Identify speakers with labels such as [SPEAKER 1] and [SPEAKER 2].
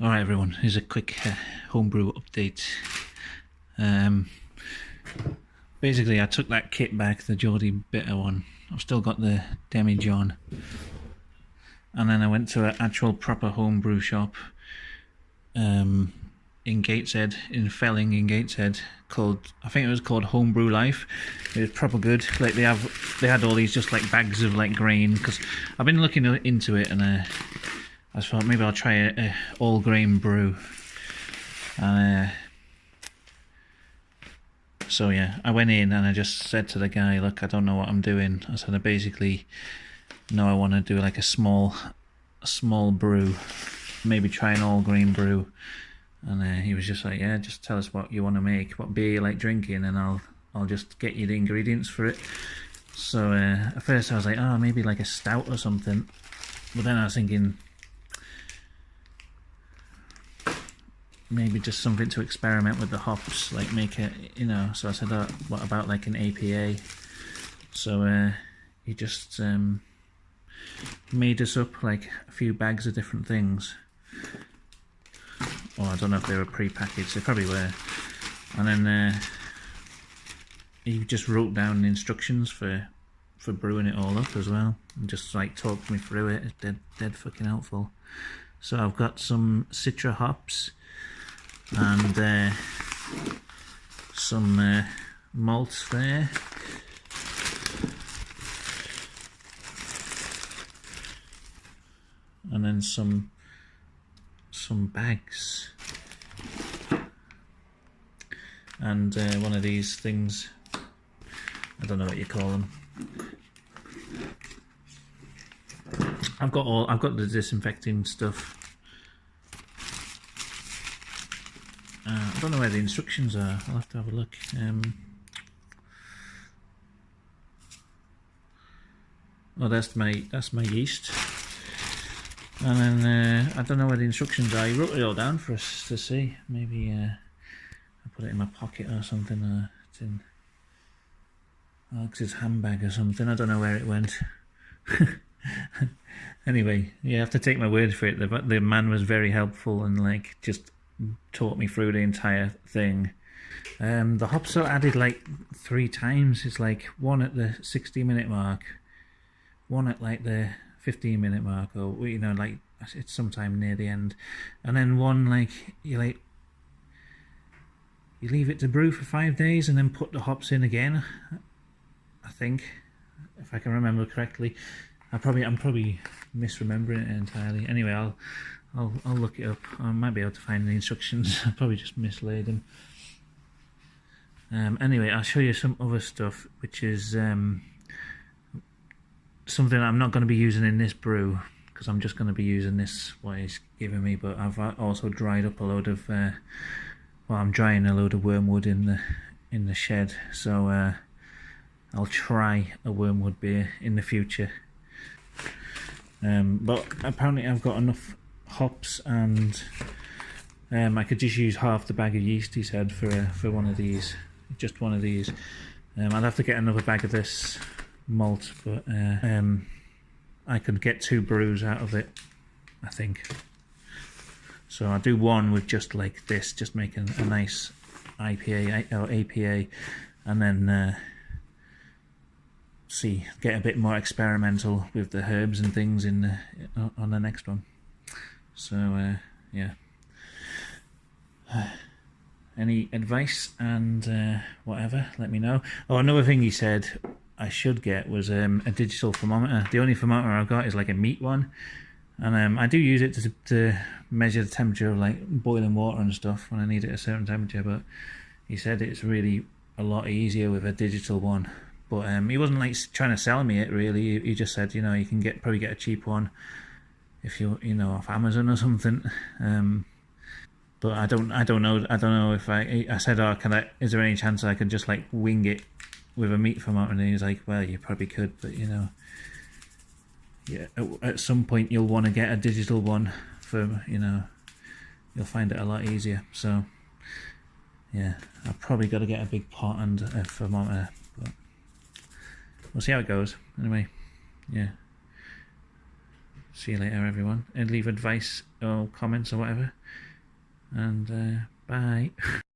[SPEAKER 1] Alright everyone, here's a quick homebrew update. Basically I took that kit back, the Geordie Bitter one. I've still got the Demi-John. And then I went to an actual proper homebrew shop in Gateshead, in Felling in Gateshead, called, I think it was called Homebrew Life. It was proper good. Like they had all these just like bags of like grain, because I've been looking into it, and I thought maybe I'll try a all grain brew. So yeah, I went in and I just said to the guy, look, I don't know what I'm doing. I said, I basically know I want to do like a small brew, maybe try an all grain brew. And he was just like, yeah, just tell us what you want to make, what beer you like drinking, and I'll just get you the ingredients for it. So at first I was like, oh, maybe like a stout or something. But then I was thinking, maybe just something to experiment with the hops, like make it, you know. So I said, oh, what about like an APA? So he just made us up like a few bags of different things. Well, I don't know if they were pre-packaged, they probably were. And then he just wrote down the instructions for brewing it all up as well, and just like talked me through it. It's dead fucking helpful. So I've got some Citra hops and some malts there. And then some bags. And one of these things, I don't know what you call them. I've got the disinfecting stuff. I don't know where the instructions are. I'll have to have a look. Oh, that's my yeast. And then I don't know where the instructions are. He wrote it all down for us to see. Maybe I put it in my pocket or something. It's in Alex's handbag or something. I don't know where it went. Anyway, you have to take my word for it. The man was very helpful and like just taught me through the entire thing. The hops are added like 3 times. It's like one at the 60-minute mark, one at like the 15-minute mark, or you know, like it's sometime near the end, and then one like you leave it to brew for 5 days and then put the hops in again. I think, if I can remember correctly. I'm probably misremembering it entirely. Anyway, I'll look it up. I might be able to find the instructions. I probably just mislaid them. Anyway, I'll show you some other stuff, which is something I'm not going to be using in this brew, because I'm just going to be using this what he's giving me. But I've also dried up a load of I'm drying a load of wormwood in the shed, so I'll try a wormwood beer in the future. But apparently I've got enough hops, and I could just use half the bag of yeast, he said, for one of these, just one of these. I'd have to get another bag of this malt, but I could get 2 brews out of it, I think. So I'll do one with just like this, just making a nice IPA or APA, and then get a bit more experimental with the herbs and things on the next one. So yeah. Any advice and whatever, let me know. Oh, another thing he said I should get was a digital thermometer. The only thermometer I've got is like a meat one, and I do use it to measure the temperature of like boiling water and stuff when I need it at a certain temperature. But he said it's really a lot easier with a digital one. But he wasn't like trying to sell me it really. He just said, you know, you can probably get a cheap one if you know, off Amazon or something. But I don't know if I said, oh, is there any chance I can just like wing it with a meat thermometer? And he was like, well, you probably could, but you know, yeah, at some point you'll want to get a digital one for, you know, you'll find it a lot easier. So yeah, I've probably got to get a big pot and a thermometer, but we'll see how it goes. Anyway, yeah. See you later, everyone. And leave advice or comments or whatever. And bye.